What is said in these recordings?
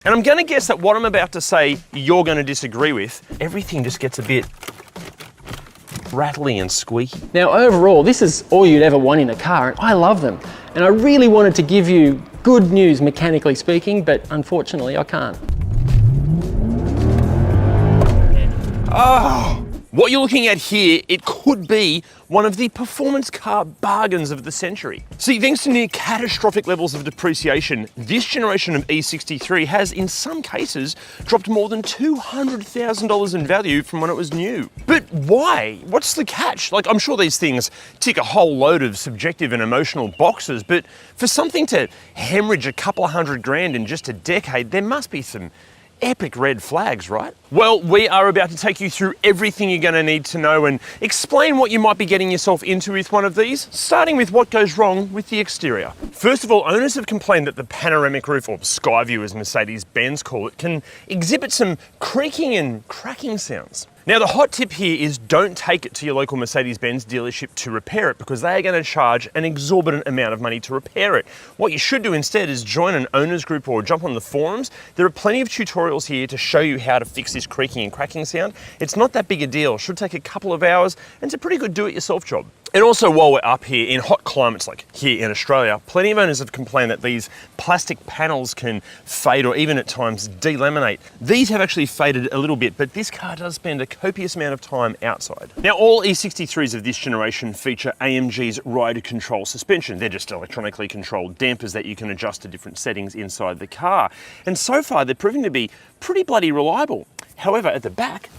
And I'm gonna guess that what I'm about to say, you're gonna disagree with. Everything just gets a bit rattly and squeaky. Now overall, this is all you'd ever want in a car, and I love them. And I really wanted to give you good news mechanically speaking, but unfortunately I can't. Oh, what you're looking at here, it could be one of the performance car bargains of the century. See, thanks to near catastrophic levels of depreciation, this generation of E63 has, in some cases, dropped more than $200,000 in value from when it was new. But why? What's the catch? Like, I'm sure these things tick a whole load of subjective and emotional boxes, but for something to hemorrhage a couple of $100,000 in just a decade, there must be some epic red flags, right? Well, we are about to take you through everything you're going to need to know and explain what you might be getting yourself into with one of these, starting with what goes wrong with the exterior. First of all, owners have complained that the panoramic roof, or sky view as Mercedes-Benz call it, can exhibit some creaking and cracking sounds. Now, the hot tip here is don't take it to your local Mercedes-Benz dealership to repair it, because they are going to charge an exorbitant amount of money to repair it. What you should do instead is join an owners group or jump on the forums. There are plenty of tutorials here to show you how to fix this creaking and cracking sound. It's not that big a deal. It should take a couple of hours, and it's a pretty good do-it-yourself job. And also, while we're up here, in hot climates like here in Australia, plenty of owners have complained that these plastic panels can fade or even at times delaminate. These have actually faded a little bit, but this car does spend a copious amount of time outside. Now, all E63s of this generation feature AMG's ride control suspension. They're just electronically controlled dampers that you can adjust to different settings inside the car. And so far, they're proving to be pretty bloody reliable. However, at the back,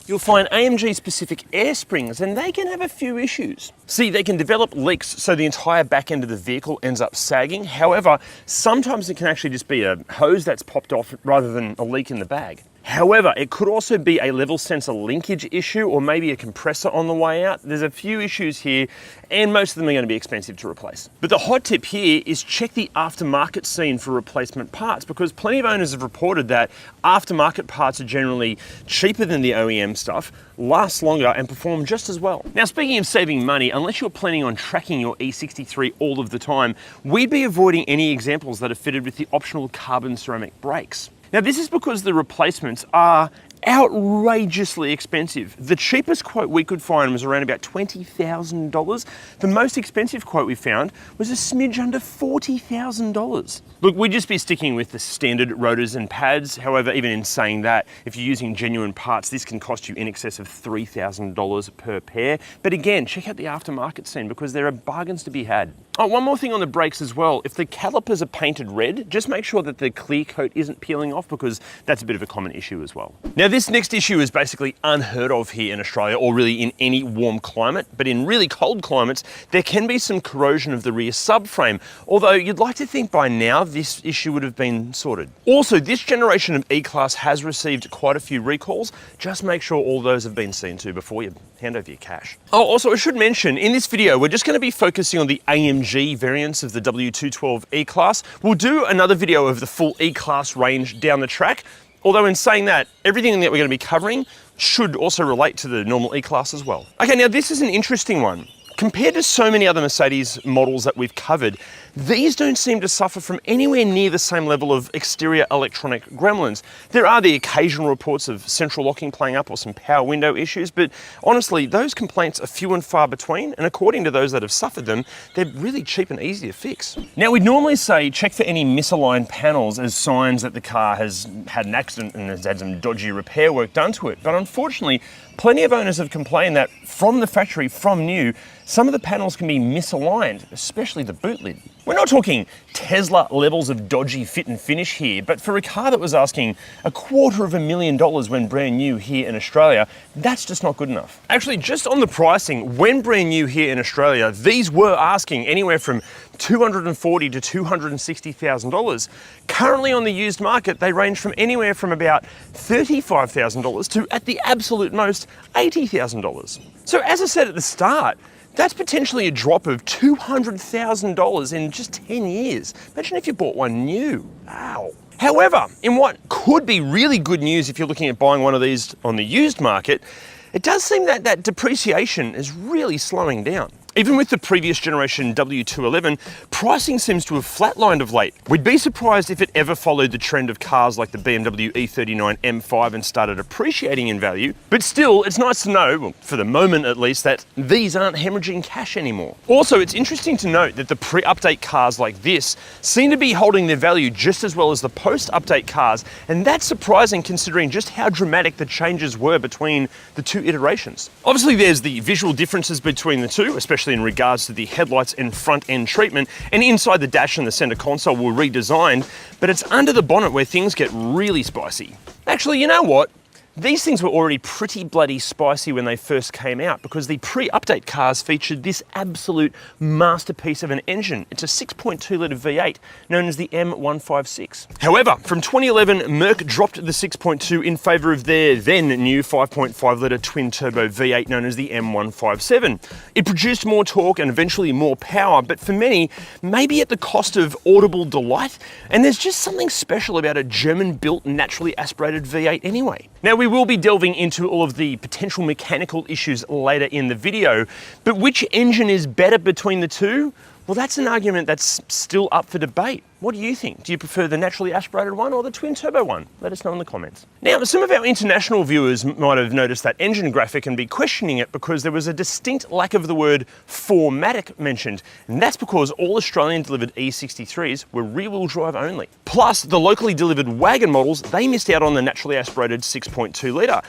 you'll find AMG specific air springs, and they can have a few issues. See, they can develop leaks so the entire back end of the vehicle ends up sagging. However, sometimes it can actually just be a hose that's popped off rather than a leak in the bag. However, it could also be a level sensor linkage issue or maybe a compressor on the way out. There's a few issues here, and most of them are going to be expensive to replace. But the hot tip here is check the aftermarket scene for replacement parts, because plenty of owners have reported that aftermarket parts are generally cheaper than the OEM stuff, last longer, and perform just as well. Now, speaking of saving money, unless you're planning on tracking your E63 all of the time, we'd be avoiding any examples that are fitted with the optional carbon ceramic brakes. Now, this is because the replacements are outrageously expensive. The cheapest quote we could find was around about $20,000. The most expensive quote we found was a smidge under $40,000. Look, we'd just be sticking with the standard rotors and pads. However, even in saying that, if you're using genuine parts, this can cost you in excess of $3,000 per pair. But again, check out the aftermarket scene, because there are bargains to be had. Oh, one more thing on the brakes as well. If the calipers are painted red, just make sure that the clear coat isn't peeling off, because that's a bit of a common issue as well. Now, this next issue is basically unheard of here in Australia, or really in any warm climate, but in really cold climates, there can be some corrosion of the rear subframe, although you'd like to think by now this issue would have been sorted. Also, this generation of E-Class has received quite a few recalls. Just make sure all those have been seen to before you hand over your cash. Oh, also I should mention, in this video, we're just going to be focusing on the AMG variants of the W212 E-Class. We'll do another video of the full E-Class range down the track. Although in saying that, everything that we're going to be covering should also relate to the normal E-Class as well. Okay, now this is an interesting one. Compared to so many other Mercedes models that we've covered, these don't seem to suffer from anywhere near the same level of exterior electronic gremlins. There are the occasional reports of central locking playing up or some power window issues, but honestly, those complaints are few and far between, and according to those that have suffered them, they're really cheap and easy to fix. Now, we'd normally say check for any misaligned panels as signs that the car has had an accident and has had some dodgy repair work done to it, but unfortunately, plenty of owners have complained that from the factory, from new, some of the panels can be misaligned, especially the boot lid. We're not talking Tesla levels of dodgy fit and finish here, but for a car that was asking $250,000 when brand new here in Australia, that's just not good enough. Actually, just on the pricing, when brand new here in Australia, these were asking anywhere from $240,000 to $260,000. Currently on the used market, they range from anywhere from about $35,000 to, at the absolute most, $80,000. So as I said at the start, that's potentially a drop of $200,000 in just 10 years. Imagine if you bought one new. Ow. However, in what could be really good news if you're looking at buying one of these on the used market, it does seem that that depreciation is really slowing down. Even with the previous generation W211, pricing seems to have flatlined of late. We'd be surprised if it ever followed the trend of cars like the BMW E39 M5 and started appreciating in value, but still, it's nice to know, well, for the moment at least, that these aren't hemorrhaging cash anymore. Also, it's interesting to note that the pre-update cars like this seem to be holding their value just as well as the post-update cars, and that's surprising considering just how dramatic the changes were between the two iterations. Obviously, there's the visual differences between the two, especially in regards to the headlights and front end treatment, and inside the dash and the center console were redesigned, but it's under the bonnet where things get really spicy. Actually, you know what? These things were already pretty bloody spicy when they first came out because the pre-update cars featured this absolute masterpiece of an engine. It's a 6.2 litre V8 known as the M156. However, from 2011, Merc dropped the 6.2 in favour of their then new 5.5 litre twin-turbo V8 known as the M157. It produced more torque and eventually more power, but for many, maybe at the cost of audible delight, and there's just something special about a German-built, naturally aspirated V8 anyway. Now, we will be delving into all of the potential mechanical issues later in the video, but which engine is better between the two? Well, that's an argument that's still up for debate. What do you think? Do you prefer the naturally aspirated one or the twin turbo one? Let us know in the comments. Now, some of our international viewers might have noticed that engine graphic and be questioning it because there was a distinct lack of the word 4MATIC mentioned, and that's because all Australian delivered E63s were rear-wheel drive only. Plus, the locally delivered wagon models, they missed out on the naturally aspirated 6.2 litre.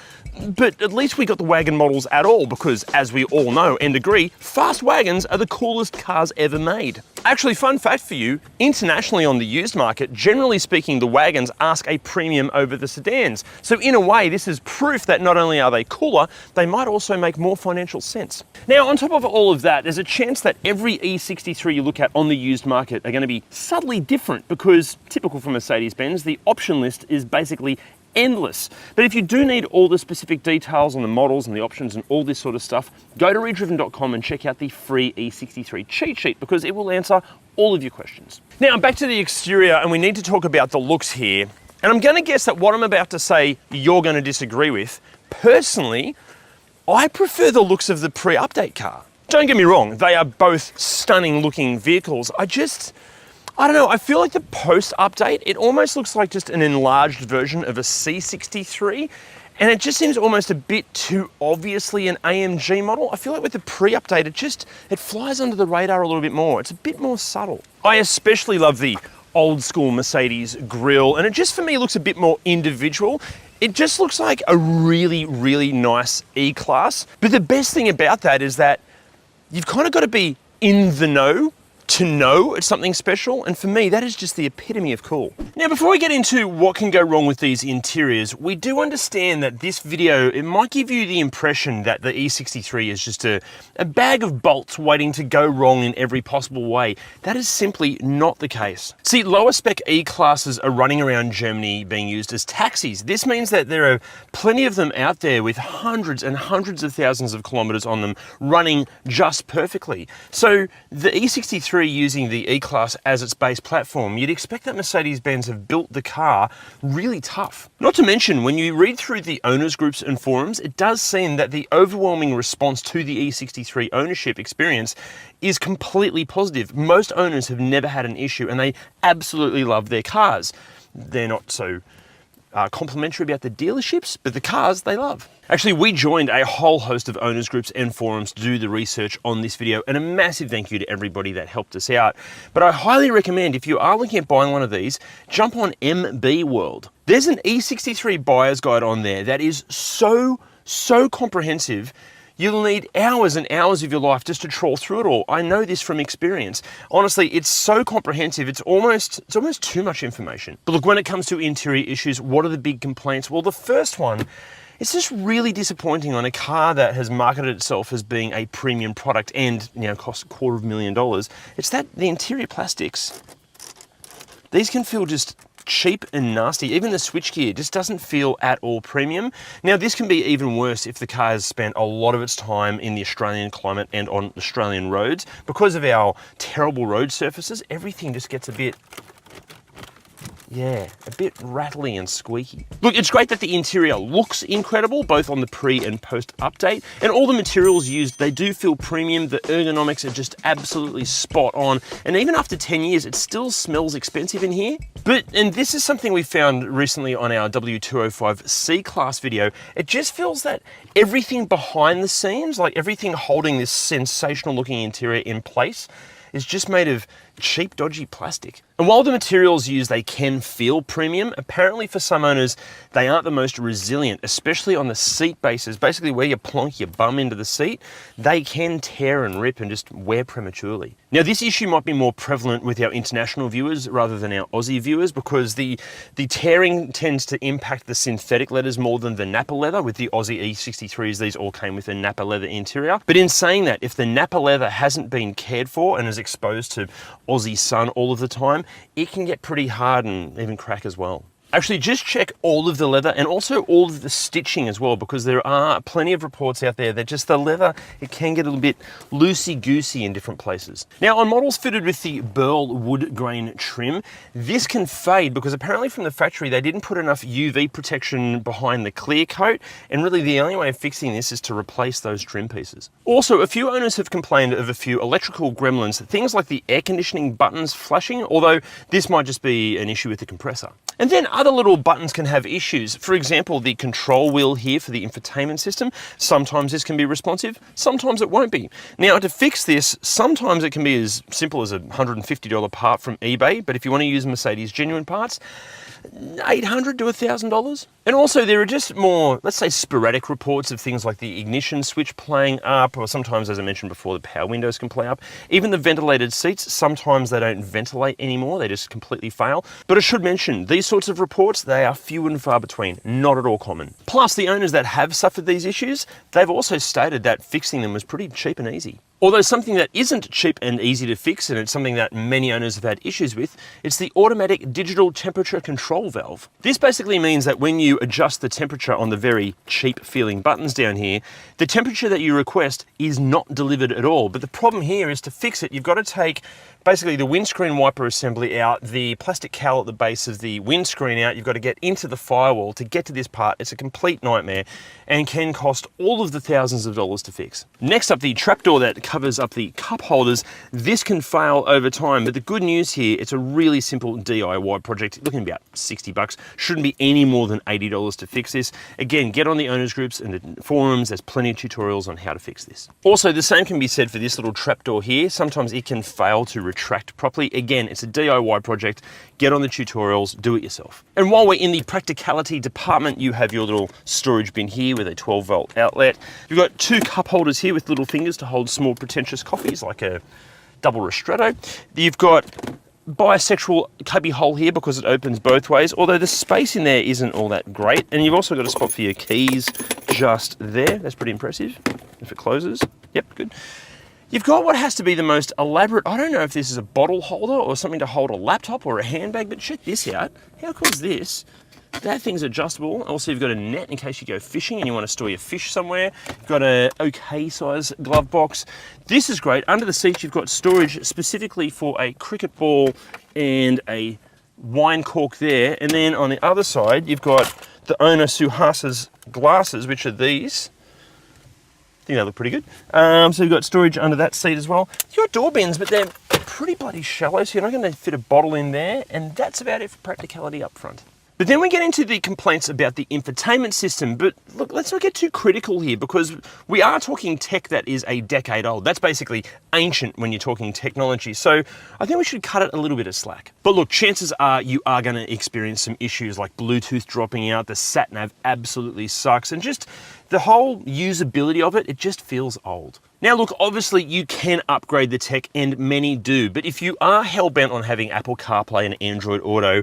But at least we got the wagon models at all because, as we all know and agree, fast wagons are the coolest cars ever made. Actually, fun fact for you, internationally on the used market, generally speaking, the wagons ask a premium over the sedans. So in a way, this is proof that not only are they cooler, they might also make more financial sense. Now, on top of all of that, there's a chance that every E63 you look at on the used market are going to be subtly different because, typical for Mercedes-Benz, the option list is basically endless. But if you do need all the specific details on the models and the options and all this sort of stuff, go to ReDriven.com and check out the free E63 cheat sheet because it will answer all of your questions. Now, back to the exterior, and we need to talk about the looks here. And I'm going to guess that what I'm about to say you're going to disagree with. Personally, I prefer the looks of the pre-update car. Don't get me wrong, they are both stunning looking vehicles. I don't know, I feel like the post-update, it almost looks like just an enlarged version of a C63, and it just seems almost a bit too obviously an AMG model. I feel like with the pre-update, it flies under the radar a little bit more. It's a bit more subtle. I especially love the old school Mercedes grille, and it just for me looks a bit more individual. It just looks like a really, really nice E-Class. But the best thing about that is that you've kind of got to be in the know to know it's something special, and for me, that is just the epitome of cool. Now, before we get into what can go wrong with these interiors, we do understand that this video, it might give you the impression that the E63 is just a bag of bolts waiting to go wrong in every possible way. That is simply not the case. See, lower spec E-Classes are running around Germany being used as taxis. This means that there are plenty of them out there with hundreds and hundreds of thousands of kilometers on them running just perfectly. So the E63 using the E-Class as its base platform, you'd expect that Mercedes-Benz have built the car really tough. Not to mention, when you read through the owners groups and forums, it does seem that the overwhelming response to the E63 ownership experience is completely positive. Most owners have never had an issue and they absolutely love their cars. They're not so complimentary about the dealerships, but the cars they love. Actually, we joined a whole host of owners groups and forums to do the research on this video, and a massive thank you to everybody that helped us out. But I highly recommend, if you are looking at buying one of these, jump on MB World. There's an E63 buyer's guide on there that is so comprehensive. You'll need hours and hours of your life just to trawl through it all. I know this from experience. Honestly, it's so comprehensive, it's almost too much information. But look, when it comes to interior issues, what are the big complaints? Well, the first one, it's just really disappointing on a car that has marketed itself as being a premium product and, you know, costs $250,000. It's that the interior plastics, these can feel just cheap and nasty. Even the switchgear just doesn't feel at all premium. Now, this can be even worse if the car has spent a lot of its time in the Australian climate and on Australian roads. Because of our terrible road surfaces, everything just gets a bit Yeah, a bit rattly and squeaky. Look, it's great that the interior looks incredible, both on the pre and post update, and all the materials used, they do feel premium. The ergonomics are just absolutely spot on, and even after 10 years, it still smells expensive in here. And this is something we found recently on our W205 C-Class video, it just feels that everything behind the scenes, like everything holding this sensational looking interior in place, is just made of cheap, dodgy plastic. And while the materials used, they can feel premium, apparently for some owners, they aren't the most resilient, especially on the seat bases, basically where you plonk your bum into the seat, they can tear and rip and just wear prematurely. Now, this issue might be more prevalent with our international viewers rather than our Aussie viewers, because the tearing tends to impact the synthetic leathers more than the Napa leather. With the Aussie E63s, these all came with a Napa leather interior. But in saying that, if the Napa leather hasn't been cared for and is exposed to Aussie sun all of the time, it can get pretty hard and even crack as well. Actually, just check all of the leather and also all of the stitching as well, because there are plenty of reports out there that just the leather, it can get a little bit loosey-goosey in different places. Now, on models fitted with the burl wood grain trim, this can fade because apparently from the factory, they didn't put enough UV protection behind the clear coat, and really the only way of fixing this is to replace those trim pieces. Also, a few owners have complained of a few electrical gremlins, things like the air conditioning buttons flashing, although this might just be an issue with the compressor. And then other little buttons can have issues. For example, the control wheel here for the infotainment system, sometimes this can be responsive, sometimes it won't be. Now, to fix this, sometimes it can be as simple as a $150 part from eBay, but if you want to use Mercedes genuine parts, $800 to $1,000. And also there are just more, let's say, sporadic reports of things like the ignition switch playing up, or sometimes, as I mentioned before, the power windows can play up. Even the ventilated seats, sometimes they don't ventilate anymore, they just completely fail. But I should mention, these sorts of reports, they are few and far between, not at all common. Plus, the owners that have suffered these issues, they've also stated that fixing them was pretty cheap and easy. Although something that isn't cheap and easy to fix, and it's something that many owners have had issues with, it's the automatic digital temperature control valve. This basically means that when you adjust the temperature on the very cheap feeling buttons down here, the temperature that you request is not delivered at all. But the problem here is, to fix it, you've got to take basically the windscreen wiper assembly out, the plastic cowl at the base of the windscreen out. You've got to get into the firewall to get to this part. It's a complete nightmare and can cost all of the thousands of dollars to fix. Next up, the trapdoor that covers up the cup holders. This can fail over time, but the good news here, it's a really simple DIY project, looking about 60 bucks. Shouldn't be any more than $80 to fix this. Again, get on the owners groups and the forums. There's plenty of tutorials on how to fix this. Also, the same can be said for this little trapdoor here. Sometimes it can fail to retract properly. Again, it's a DIY project. Get on the tutorials, do it yourself. And while we're in the practicality department, you have your little storage bin here with a 12-volt outlet. You've got two cup holders here with little fingers to hold small pretentious coffees, like a double ristretto. You've got bisexual cubby hole here because it opens both ways, although the space in there isn't all that great. And you've also got a spot for your keys just there. That's pretty impressive. If it closes, yep, good. You've got what has to be the most elaborate, I don't know if this is a bottle holder or something to hold a laptop or a handbag, but check this out. How cool is this? That thing's adjustable. Also, you've got a net in case you go fishing and you want to store your fish somewhere. You've got a okay size glove box. This is great. Under the seat, you've got storage specifically for a cricket ball and a wine cork there. And then on the other side, you've got the owner Suhasa's glasses, which are these. I think they look pretty good. So you've got storage under that seat as well. You've got door bins, but they're pretty bloody shallow, so you're not going to fit a bottle in there. And that's about it for practicality up front. But then we get into the complaints about the infotainment system. But look, let's not get too critical here, because we are talking tech that is a decade old. That's basically ancient when you're talking technology. So I think we should cut it a little bit of slack. But look, chances are you are going to experience some issues like Bluetooth dropping out, the sat-nav absolutely sucks, and just the whole usability of it, it just feels old. Now look, obviously you can upgrade the tech, and many do, but if you are hell-bent on having Apple CarPlay and Android Auto,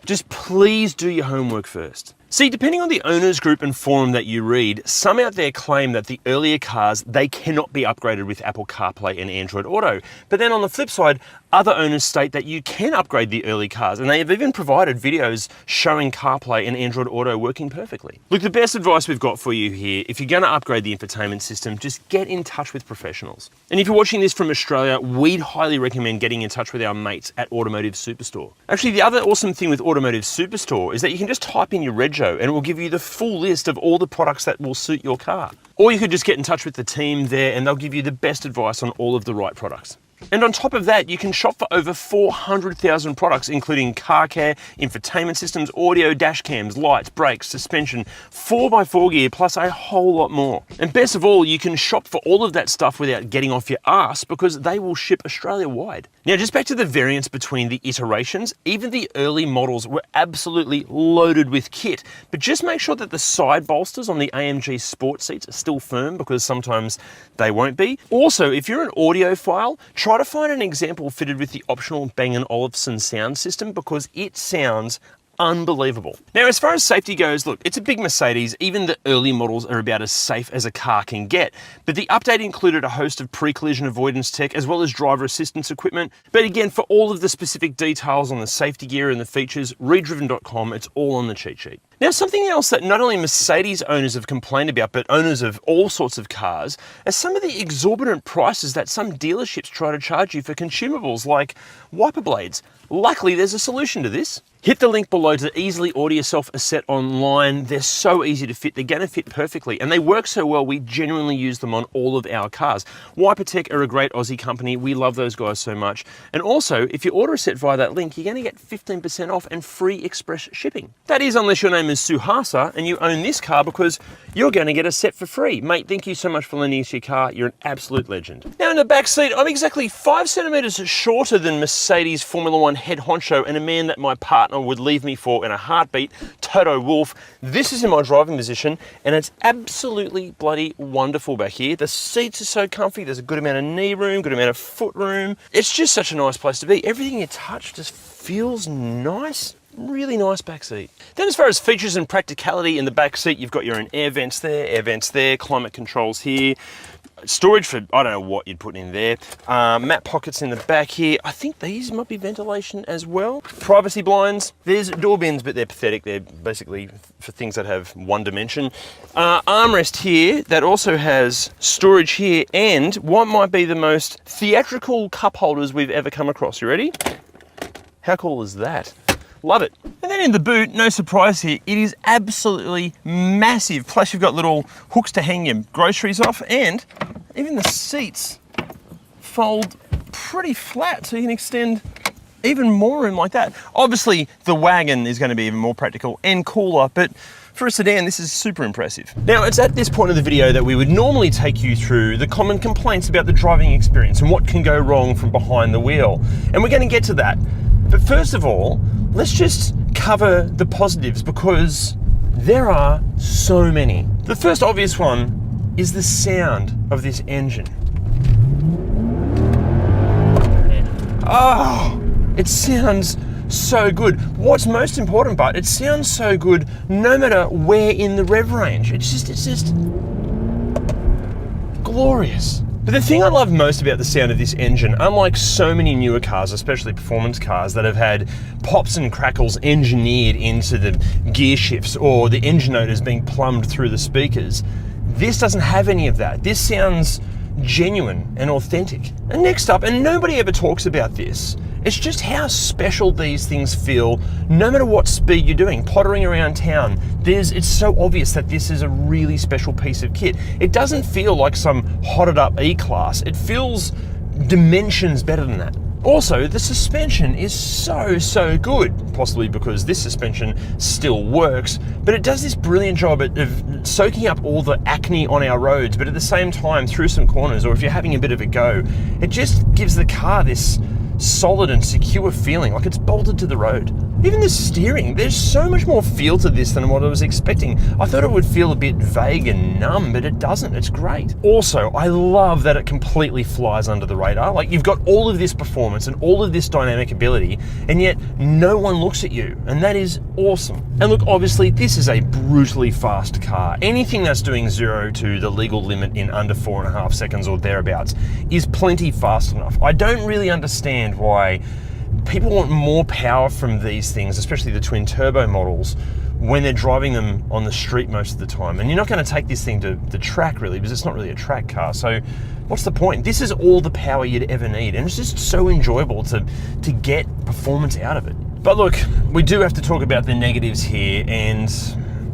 just please do your homework first. See, depending on the owners group and forum that you read, some out there claim that the earlier cars, they cannot be upgraded with Apple CarPlay and Android Auto. But then on the flip side, Other owners state that you can upgrade the early cars, and they have even provided videos showing CarPlay and Android Auto working perfectly. Look, the best advice we've got for you here, if you're going to upgrade the infotainment system, just get in touch with professionals. And if you're watching this from Australia, we'd highly recommend getting in touch with our mates at Automotive Superstore. Actually, the other awesome thing with Automotive Superstore is that you can just type in your rego and it will give you the full list of all the products that will suit your car. Or you could just get in touch with the team there and they'll give you the best advice on all of the right products. And on top of that, you can shop for over 400,000 products, including car care, infotainment systems, audio, dash cams, lights, brakes, suspension, 4x4 gear, plus a whole lot more. And best of all, you can shop for all of that stuff without getting off your ass because they will ship Australia-wide. Now, just back to the variance between the iterations, even the early models were absolutely loaded with kit, but just make sure that the side bolsters on the AMG sport seats are still firm because sometimes they won't be. Also, if you're an audiophile, try to find an example fitted with the optional Bang & Olufsen sound system because it sounds unbelievable. Now, as far as safety goes, look, it's a big Mercedes. Even the early models are about as safe as a car can get. But the update included a host of pre-collision avoidance tech as well as driver assistance equipment. But again, for all of the specific details on the safety gear and the features, ReDriven.com, it's all on the cheat sheet. Now, something else that not only Mercedes owners have complained about, but owners of all sorts of cars, are some of the exorbitant prices that some dealerships try to charge you for consumables like wiper blades. Luckily, there's a solution to this. Hit the link below to easily order yourself a set online. They're so easy to fit. They're going to fit perfectly. And they work so well, we genuinely use them on all of our cars. Wipertech are a great Aussie company. We love those guys so much. And also, if you order a set via that link, you're going to get 15% off and free express shipping. That is, unless your name is Suhasa and you own this car, because you're going to get a set for free. Mate, thank you so much for lending us your car. You're an absolute legend. Now, in the back seat, I'm exactly 5 centimeters shorter than Mercedes Formula One head honcho and a man that my partner would leave me for in a heartbeat, Toto Wolff. This is in my driving position and it's absolutely bloody wonderful back here. The seats are so comfy. There's a good amount of knee room, good amount of foot room. It's just such a nice place to be. Everything you touch just feels nice. Really nice back seat. Then as far as features and practicality in the back seat, you've got your own air vents there, climate controls here, storage for, I don't know what you'd put in there, mat pockets in the back here. I think these might be ventilation as well. Privacy blinds. There's door bins, but they're pathetic. They're basically for things that have one dimension. Armrest here that also has storage here and what might be the most theatrical cup holders we've ever come across. You ready? How cool is that? Love it. And then in the boot, no surprise here, it is absolutely massive. Plus you've got little hooks to hang your groceries off and even the seats fold pretty flat so you can extend even more room like that. Obviously the wagon is going to be even more practical and cooler, but for a sedan, this is super impressive. Now, it's at this point of the video that we would normally take you through the common complaints about the driving experience and what can go wrong from behind the wheel. And we're going to get to that. But first of all, let's just cover the positives because there are so many. The first obvious one is the sound of this engine. Oh, it sounds so good. What's most important, but it sounds so good no matter where in the rev range. It's just glorious. But the thing I love most about the sound of this engine, unlike so many newer cars, especially performance cars, that have had pops and crackles engineered into the gear shifts or the engine odors being plumbed through the speakers, this doesn't have any of that. This sounds genuine and authentic. And next up, and nobody ever talks about this, it's just how special these things feel no matter what speed you're doing. Pottering around town, it's so obvious that this is a really special piece of kit. It doesn't feel like some hotted up E-Class. It feels dimensions better than that. Also, the suspension is so good, possibly because this suspension still works, but it does this brilliant job of soaking up all the acne on our roads, but at the same time, through some corners, or if you're having a bit of a go, it just gives the car this solid and secure feeling, like it's bolted to the road. Even the steering, there's so much more feel to this than what I was expecting. I thought it would feel a bit vague and numb, but it doesn't. It's great. Also, I love that it completely flies under the radar. Like, you've got all of this performance and all of this dynamic ability, and yet no one looks at you, and that is awesome. And look, obviously, this is a brutally fast car. Anything that's doing 0 to the legal limit in under 4.5 seconds or thereabouts is plenty fast enough. I don't really understand why people want more power from these things, especially the twin turbo models, when they're driving them on the street most of the time. And you're not going to take this thing to the track really, because it's not really a track car. So what's the point? This is all the power you'd ever need, and it's just so enjoyable to get performance out of it. But look, we do have to talk about the negatives here, and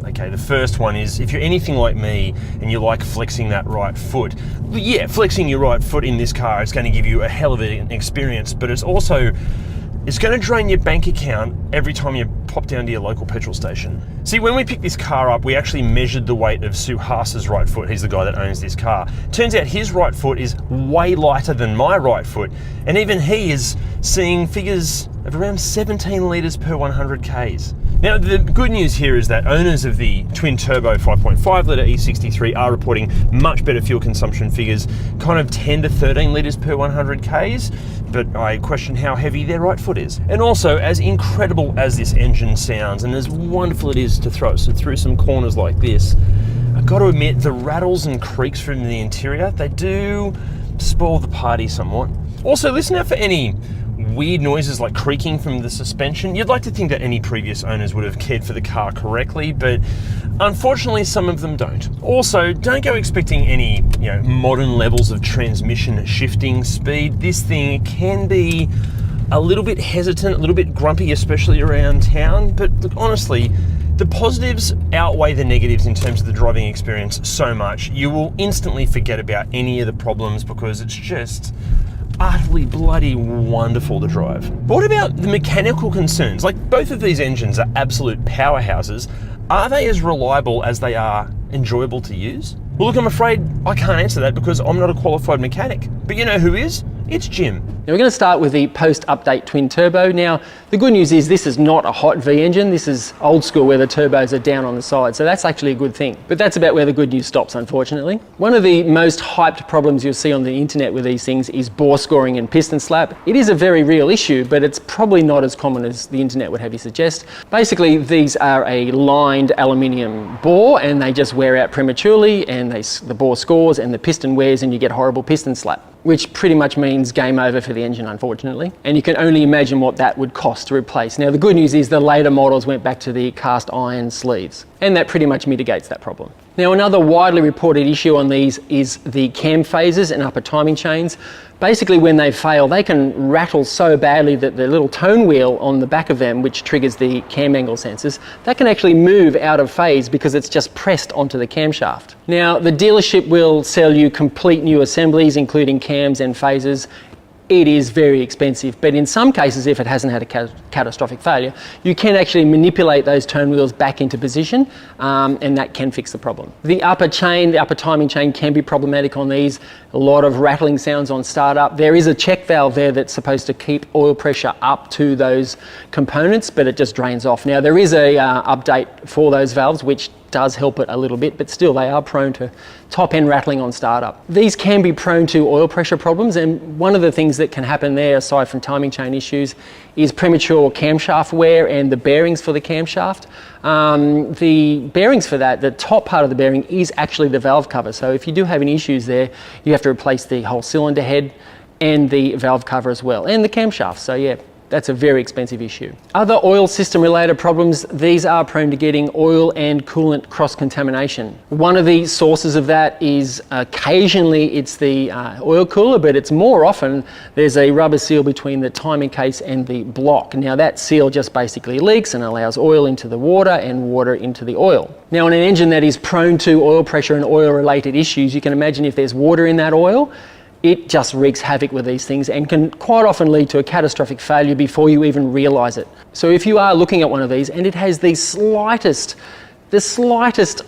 okay, the first one is, if you're anything like me and you like flexing that right foot, yeah, flexing your right foot in this car is going to give you a hell of an experience, but it's also, it's going to drain your bank account every time you pop down to your local petrol station. See, when we picked this car up, we actually measured the weight of Suhas's right foot. He's the guy that owns this car. Turns out his right foot is way lighter than my right foot, and even he is seeing figures of around 17 litres per 100 Ks. Now, the good news here is that owners of the twin-turbo 5.5 litre E63 are reporting much better fuel consumption figures, kind of 10 to 13 litres per 100 Ks, but I question how heavy their right foot is. And also, as incredible as this engine sounds, and as wonderful it is to throw it through some corners like this, I've got to admit, the rattles and creaks from the interior, they do spoil the party somewhat. Also, listen out for any weird noises like creaking from the suspension. You'd like to think that any previous owners would have cared for the car correctly, but unfortunately some of them don't. Also, don't go expecting any, modern levels of transmission shifting speed. This thing can be a little bit hesitant, a little bit grumpy, especially around town, but look, honestly, the positives outweigh the negatives in terms of the driving experience so much, you will instantly forget about any of the problems because it's just utterly bloody wonderful to drive. But what about the mechanical concerns? Like, both of these engines are absolute powerhouses. Are they as reliable as they are enjoyable to use? Well, look, I'm afraid I can't answer that because I'm not a qualified mechanic. But you know who is? It's Jim. Now we're going to start with the post-update twin turbo. Now, the good news is this is not a hot V engine. This is old school where the turbos are down on the side. So that's actually a good thing. But that's about where the good news stops, unfortunately. One of the most hyped problems you'll see on the internet with these things is bore scoring and piston slap. It is a very real issue, but it's probably not as common as the internet would have you suggest. Basically, these are a lined aluminium bore and they just wear out prematurely, and the bore scores and the piston wears and you get horrible piston slap, which pretty much means game over for the engine, unfortunately. And you can only imagine what that would cost to replace. Now, the good news is the later models went back to the cast iron sleeves, and that pretty much mitigates that problem. Now, another widely reported issue on these is the cam phasers and upper timing chains. Basically, when they fail, they can rattle so badly that the little tone wheel on the back of them, which triggers the cam angle sensors, that can actually move out of phase because it's just pressed onto the camshaft. Now, the dealership will sell you complete new assemblies, including cams and phasers. It is very expensive, but in some cases, if it hasn't had a catastrophic failure, you can actually manipulate those tone wheels back into position, and that can fix the problem. The upper timing chain can be problematic on these. A lot of rattling sounds on startup. There is a check valve there that's supposed to keep oil pressure up to those components, but it just drains off. Now, there is a update for those valves, which does help it a little bit, but still they are prone to top end rattling on startup. These can be prone to oil pressure problems, and one of the things that can happen there, aside from timing chain issues, is premature camshaft wear and the bearings for the camshaft. The bearings for that, the top part of the bearing is actually the valve cover, so if you do have any issues there, you have to replace the whole cylinder head and the valve cover as well, and the camshaft, so yeah. That's a very expensive issue. Other oil system related problems, these are prone to getting oil and coolant cross-contamination. One of the sources of that is occasionally it's the oil cooler, but it's more often there's a rubber seal between the timing case and the block. Now that seal just basically leaks and allows oil into the water and water into the oil. Now in an engine that is prone to oil pressure and oil related issues, you can imagine if there's water in that oil, it just wreaks havoc with these things and can quite often lead to a catastrophic failure before you even realise it. So if you are looking at one of these and it has the slightest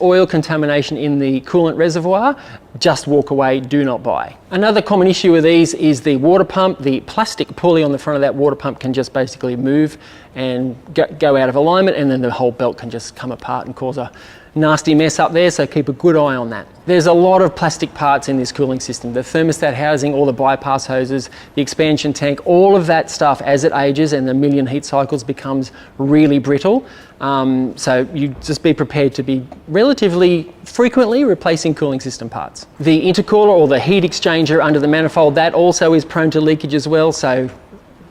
oil contamination in the coolant reservoir, just walk away, do not buy. Another common issue with these is the water pump. The plastic pulley on the front of that water pump can just basically move and go out of alignment, and then the whole belt can just come apart and cause a nasty mess up there, so keep a good eye on that. There's a lot of plastic parts in this cooling system. The thermostat housing, all the bypass hoses, the expansion tank, all of that stuff as it ages and the million heat cycles becomes really brittle. So you just be prepared to be relatively frequently replacing cooling system parts. The intercooler or the heat exchanger under the manifold, that also is prone to leakage as well, so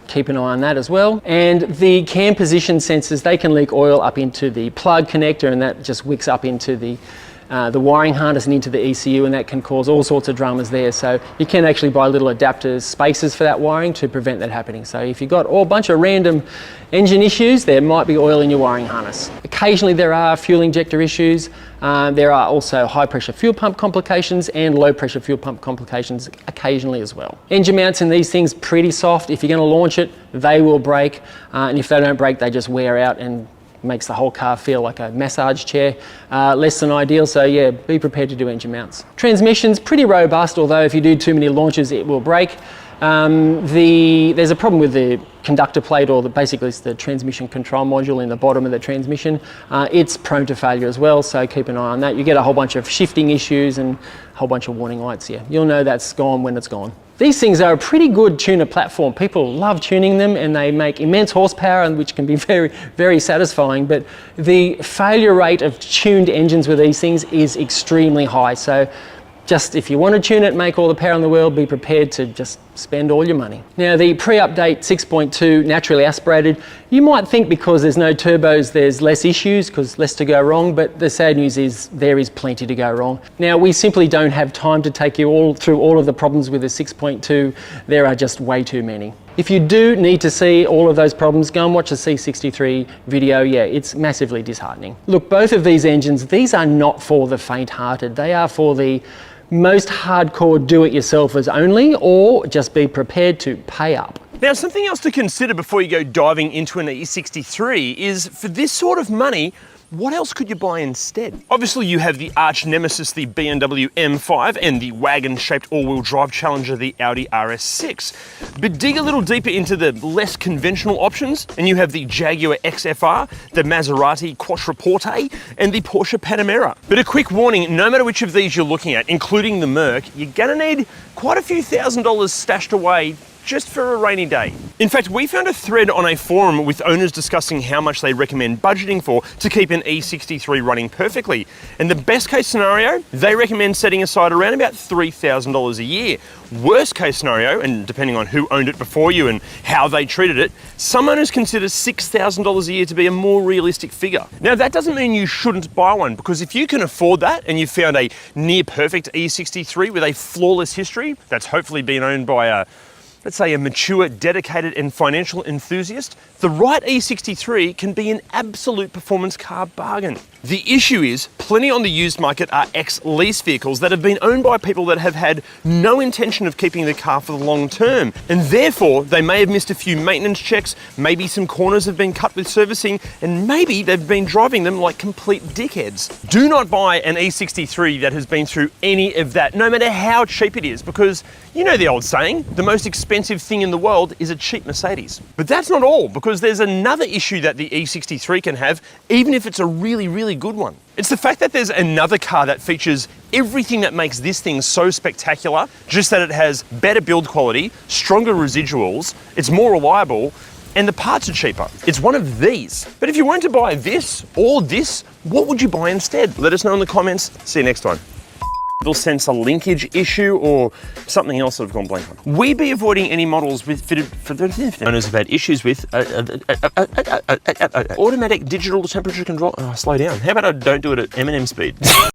keep an eye on that as well. And the cam position sensors, they can leak oil up into the plug connector, and that just wicks up into the wiring harness and into the ECU, and that can cause all sorts of dramas there. So you can actually buy little adapters, spacers for that wiring to prevent that happening. So if you've got a bunch of random engine issues, there might be oil in your wiring harness. Occasionally there are fuel injector issues. There are also high pressure fuel pump complications and low pressure fuel pump complications occasionally as well. Engine mounts in these things pretty soft. If you're going to launch it, they will break, and if they don't break, they just wear out and makes the whole car feel like a massage chair. Less than ideal, so yeah, be prepared to do engine mounts. Transmission's pretty robust, although if you do too many launches, it will break. There's a problem with the conductor plate, or basically it's the transmission control module in the bottom of the transmission. It's prone to failure as well, so keep an eye on that. You get a whole bunch of shifting issues and a whole bunch of warning lights here. You'll know that's gone when it's gone. These things are a pretty good tuner platform. People love tuning them, and they make immense horsepower, and which can be very, very satisfying, but the failure rate of tuned engines with these things is extremely high. So just if you want to tune it, make all the power in the world, be prepared to just spend all your money. Now the pre-update 6.2 naturally aspirated, you might think because there's no turbos there's less issues, because less to go wrong, but the sad news is there is plenty to go wrong. Now we simply don't have time to take you all through all of the problems with the 6.2, there are just way too many. If you do need to see all of those problems, go and watch the C63 video. Yeah, it's massively disheartening. Look, both of these engines, these are not for the faint-hearted. They are for the most hardcore do-it-yourselfers only, or just be prepared to pay up. Now, something else to consider before you go diving into an E63 is, for this sort of money, what else could you buy instead? Obviously, you have the arch nemesis, the BMW M5, and the wagon-shaped all-wheel drive challenger, the Audi RS6. But dig a little deeper into the less conventional options, and you have the Jaguar XFR, the Maserati Quattroporte, and the Porsche Panamera. But a quick warning, no matter which of these you're looking at, including the Merc, you're gonna need quite a few $1,000s stashed away just for a rainy day. In fact, we found a thread on a forum with owners discussing how much they recommend budgeting for to keep an E63 running perfectly. And the best case scenario, they recommend setting aside around about $3,000 a year. Worst case scenario, and depending on who owned it before you and how they treated it, some owners consider $6,000 a year to be a more realistic figure. Now that doesn't mean you shouldn't buy one, because if you can afford that and you've found a near perfect E63 with a flawless history that's hopefully been owned by let's say a mature, dedicated and financial enthusiast, the right E63 can be an absolute performance car bargain. The issue is, plenty on the used market are ex-lease vehicles that have been owned by people that have had no intention of keeping the car for the long term, and therefore they may have missed a few maintenance checks, maybe some corners have been cut with servicing, and maybe they've been driving them like complete dickheads. Do not buy an E63 that has been through any of that, no matter how cheap it is, because you know the old saying, the most expensive thing in the world is a cheap Mercedes. But that's not all, because there's another issue that the E63 can have, even if it's a really, really good one. It's the fact that there's another car that features everything that makes this thing so spectacular, just that it has better build quality, stronger residuals, it's more reliable, and the parts are cheaper. It's one of these. But if you weren't to buy this or this, what would you buy instead? Let us know in the comments. See you next time. Little sensor linkage issue or something else that I've gone blank on. We be avoiding any models with fitted for the owners have had issues with automatic digital temperature control. Oh, slow down. How about I don't do it at M&M speed?